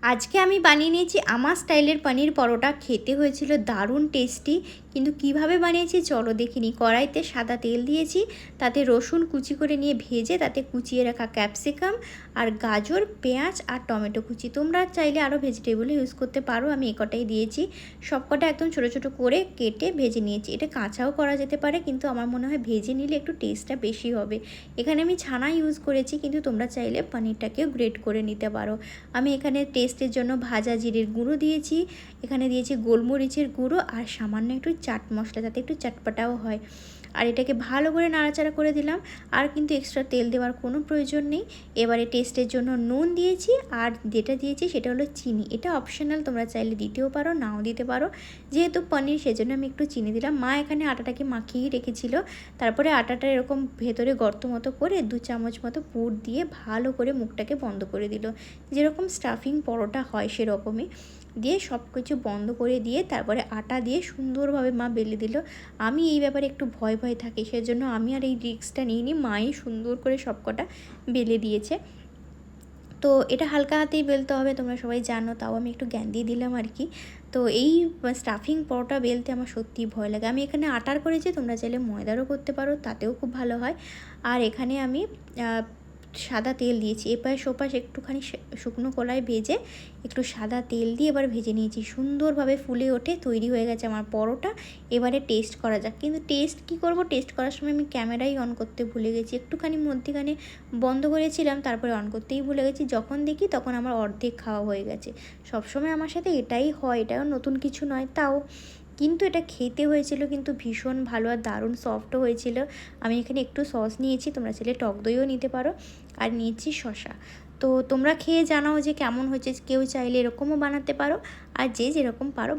আজকে আমি বানিয়ে নিয়েছি আমার স্টাইলের পনির পরোটা। খেতে হয়েছিল দারুণ টেস্টি। কিন্তু কিভাবে বানিয়েছি চলো দেখিনি। কড়াইতে সাদা তেল দিয়েছি, তাতে রসুন কুচি করে নিয়ে ভেজে তাতে কুচিয়ে রাখা ক্যাপসিকাম আর গাজর, পেঁয়াজ আর টমেটো কুচি, তোমরা চাইলে আরও ভেজিটেবল ইউজ করতে পারো, আমি কটাই দিয়েছি। সবকটা একদম ছোটো ছোটো করে কেটে ভেজে নিয়েছি। এটা কাঁচাও করা যেতে পারে, কিন্তু আমার মনে হয় ভেজে নিলে একটু টেস্টটা বেশি হবে। এখানে আমি ছানা ইউজ করেছি, কিন্তু তোমরা চাইলে পনিরটাকেও গ্রেট করে নিতে পারো। আমি এখানে টেস্টের জন্য ভাজা জিরের গুঁড়ো দিয়েছি, এখানে দিয়েছি গোলমরিচের গুঁড়ো আর সামান্য একটু চাট মশলা, যাতে একটু চটপটাও হয়। আর এটাকে ভালো করে নাড়াচাড়া করে দিলাম। আর কিন্তু এক্সট্রা তেল দেওয়ার কোনো প্রয়োজন নেই। এবারে টেস্টের জন্য নুন দিয়েছি, আর যেটা দিয়েছি সেটা হলো চিনি। এটা অপশনাল, তোমরা চাইলে দিতেও পারো, নাও দিতে পারো। যেহেতু পনির সেজন্য আমি একটু চিনি দিলাম। মা এখানে আটাটাকে মাখিয়ে রেখেছিল। তারপরে আটাটা এরকম ভেতরে গর্ত মতো করে 2 চামচ মতো পুর দিয়ে ভালো করে মুখটাকে বন্ধ করে দিল। যেরকম স্টাফিং পরোটা হয় সেরকমই দিয়ে সব কিছু বন্ধ করে দিয়ে তারপরে আটা দিয়ে সুন্দরভাবে মা বেলে দিল। আমি এই ব্যাপারে একটু ভয় থাকি, সেজন্য আমি আর এই রিস্কটা নিইনি। মাই সুন্দর করে সবকটা বেলে দিয়েছে। তো এটা হালকা হাতেই বেলতে হবে, তোমরা সবাই জানো, তাও আমি একটু জ্ঞান দিয়ে দিলাম আর কি। তো এই স্টাফিং পরোটা বেলতে আমার সত্যিই ভয় লাগে। আমি এখানে আটার করেছি, তোমরা চাইলে ময়দারও করতে পারো, তাতেও খুব ভালো হয়। আর এখানে আমি সাদা তেল দিয়েছি, এপাশ ওপাশ একটুখানি শুকনো কড়াই ভেজে একটু সাদা তেল দিয়ে এবার ভেজে নিয়েছি। সুন্দরভাবে ফুলে ওঠে তৈরি হয়ে গেছে আমার পরোটা। এবারে টেস্ট করা যাক। কিন্তু টেস্ট কি করব, টেস্ট করার সময় আমি ক্যামেরাই অন করতে ভুলে গেছি। একটুখানি মধ্যেখানে বন্ধ করেছিলাম, তারপরে অন করতেই ভুলে গেছি। যখন দেখি তখন আমার অর্ধেক খাওয়া হয়ে গেছে। সবসময় আমার সাথে এটাই হয়, এটাও নতুন কিছু নয়। তাও কিন্তু এটা খেতে হয়েছিল কিন্তু ভীষণ ভালো আর দারুণ সফটও হয়েছিল। আমি এখানে একটু সস নিয়েছি, তোমরা চাইলে টক দইও নিতে পারো। আর নিয়েছি শসা। তো তোমরা খেয়ে জানাও যে কেমন হয়েছে। কেউ চাইলে এরকমও বানাতে পারো, আর যে যেরকম পারো